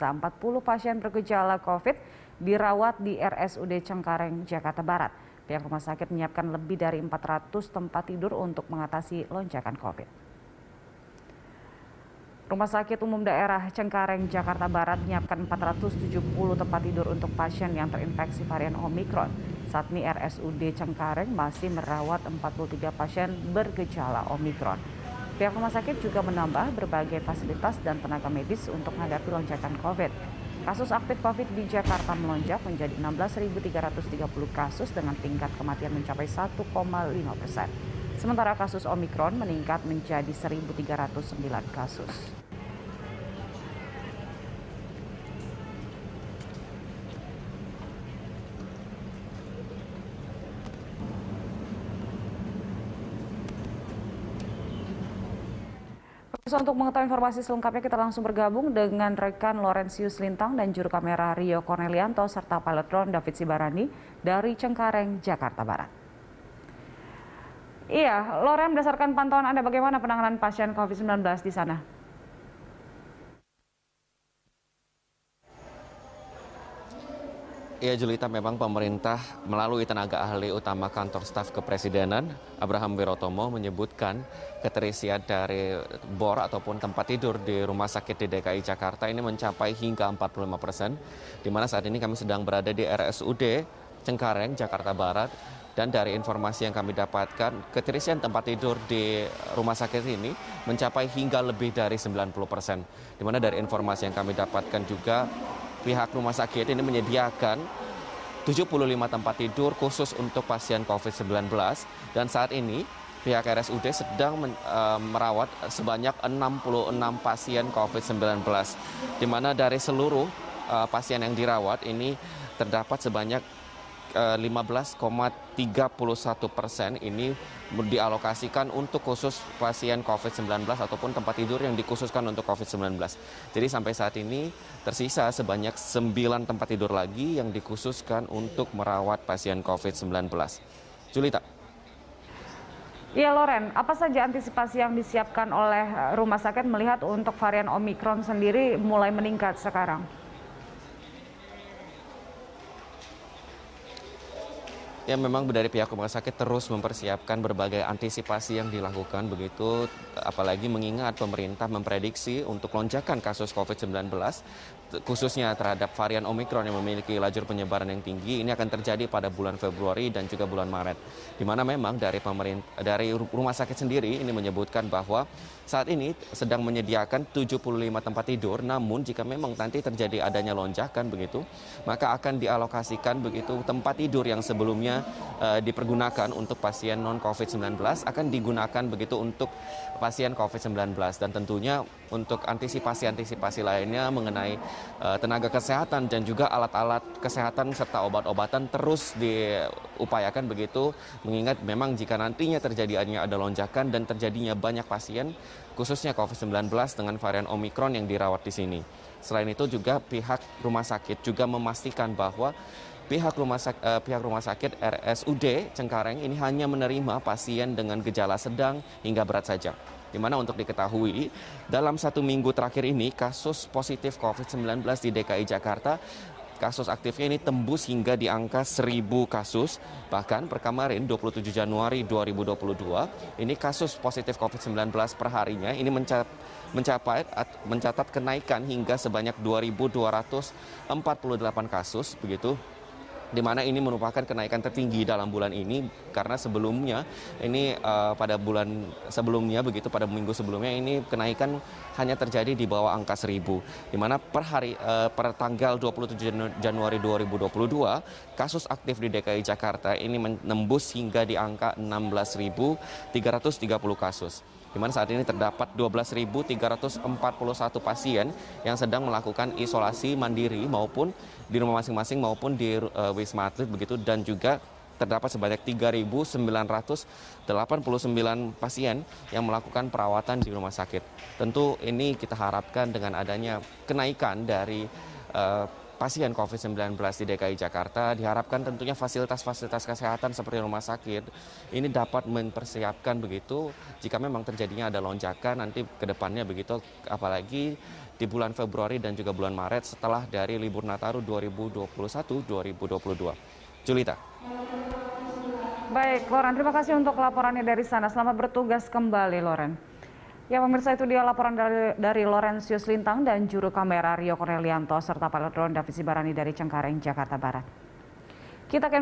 Selasa, 40 pasien bergejala COVID dirawat di RSUD Cengkareng, Jakarta Barat. Pihak rumah sakit menyiapkan lebih dari 400 tempat tidur untuk mengatasi lonjakan COVID. Rumah Sakit Umum Daerah Cengkareng, Jakarta Barat menyiapkan 470 tempat tidur untuk pasien yang terinfeksi varian Omikron. Saat ini RSUD Cengkareng masih merawat 43 pasien bergejala Omikron. Pihak rumah sakit juga menambah berbagai fasilitas dan tenaga medis untuk menghadapi lonjakan COVID. Kasus aktif COVID di Jakarta melonjak menjadi 16.330 kasus dengan tingkat kematian mencapai 1,5%. Sementara kasus Omikron meningkat menjadi 1.309 kasus. Untuk mengetahui informasi selengkapnya kita langsung bergabung dengan rekan Laurentius Lintang dan juru kamera Rio Cornelianto serta pilot drone David Sibarani dari Cengkareng, Jakarta Barat. Iya, Loren, berdasarkan pantauan Anda bagaimana penanganan pasien COVID-19 di sana? Ya Julita, memang pemerintah melalui tenaga ahli utama kantor staf kepresidenan Abraham Wirotomo menyebutkan keterisian dari bor ataupun tempat tidur di rumah sakit di DKI Jakarta ini mencapai hingga 45%, di mana saat ini kami sedang berada di RSUD Cengkareng, Jakarta Barat, dan dari informasi yang kami dapatkan keterisian tempat tidur di rumah sakit ini mencapai hingga lebih dari 90%, di mana dari informasi yang kami dapatkan juga pihak rumah sakit ini menyediakan 75 tempat tidur khusus untuk pasien COVID-19 dan saat ini pihak RSUD sedang merawat sebanyak 66 pasien COVID-19, di mana dari seluruh pasien yang dirawat ini terdapat sebanyak 15,31% ini dialokasikan untuk khusus pasien COVID-19 ataupun tempat tidur yang dikhususkan untuk COVID-19. Jadi sampai saat ini tersisa sebanyak 9 tempat tidur lagi yang dikhususkan untuk merawat pasien COVID-19. Julita. Iya Loren, apa saja antisipasi yang disiapkan oleh rumah sakit melihat untuk varian Omikron sendiri mulai meningkat sekarang? Ya, memang dari pihak rumah sakit terus mempersiapkan berbagai antisipasi yang dilakukan begitu, apalagi mengingat pemerintah memprediksi untuk lonjakan kasus COVID-19 khususnya terhadap varian Omikron yang memiliki lajur penyebaran yang tinggi ini akan terjadi pada bulan Februari dan juga bulan Maret, di mana memang dari rumah sakit sendiri ini menyebutkan bahwa saat ini sedang menyediakan 75 tempat tidur, namun jika memang nanti terjadi adanya lonjakan begitu, maka akan dialokasikan begitu tempat tidur yang sebelumnya dipergunakan untuk pasien non-COVID-19 akan digunakan begitu untuk pasien COVID-19 dan tentunya untuk antisipasi lainnya mengenai tenaga kesehatan dan juga alat-alat kesehatan serta obat-obatan terus diupayakan begitu, mengingat memang jika nantinya terjadi ada lonjakan dan terjadinya banyak pasien khususnya COVID-19 dengan varian Omikron yang dirawat di sini. Selain itu juga pihak rumah sakit juga memastikan bahwa pihak rumah sakit RSUD Cengkareng ini hanya menerima pasien dengan gejala sedang hingga berat saja. Di mana untuk diketahui, dalam 1 minggu terakhir ini kasus positif COVID-19 di DKI Jakarta, kasus aktifnya ini tembus hingga di angka 1.000 kasus. Bahkan per kemarin 27 Januari 2022, ini kasus positif COVID-19 per harinya ini mencatat kenaikan hingga sebanyak 2.248 kasus begitu, di mana ini merupakan kenaikan tertinggi dalam bulan ini karena sebelumnya ini pada bulan sebelumnya begitu pada minggu sebelumnya ini kenaikan hanya terjadi di bawah angka 1.000, di mana per tanggal 27 Januari 2022 kasus aktif di DKI Jakarta ini menembus hingga di angka 16.330 kasus, di mana saat ini terdapat 12.341 pasien yang sedang melakukan isolasi mandiri maupun di rumah masing-masing maupun di Wisma Atlet begitu, dan juga terdapat sebanyak 3.989 pasien yang melakukan perawatan di rumah sakit. Tentu ini kita harapkan dengan adanya kenaikan dari pasien COVID-19 di DKI Jakarta. Diharapkan tentunya fasilitas-fasilitas kesehatan seperti rumah sakit ini dapat mempersiapkan begitu jika memang terjadinya ada lonjakan nanti ke depannya begitu, apalagi di bulan Februari dan juga bulan Maret setelah dari libur Nataru 2021-2022. Julita. Baik, Loren, terima kasih untuk laporannya dari sana. Selamat bertugas kembali, Loren. Ya, pemirsa, itu dia laporan dari Laurentius Lintang dan juru kamera Rio Cornelianto serta pilot drone David Sibarani dari Cengkareng, Jakarta Barat. Kita ke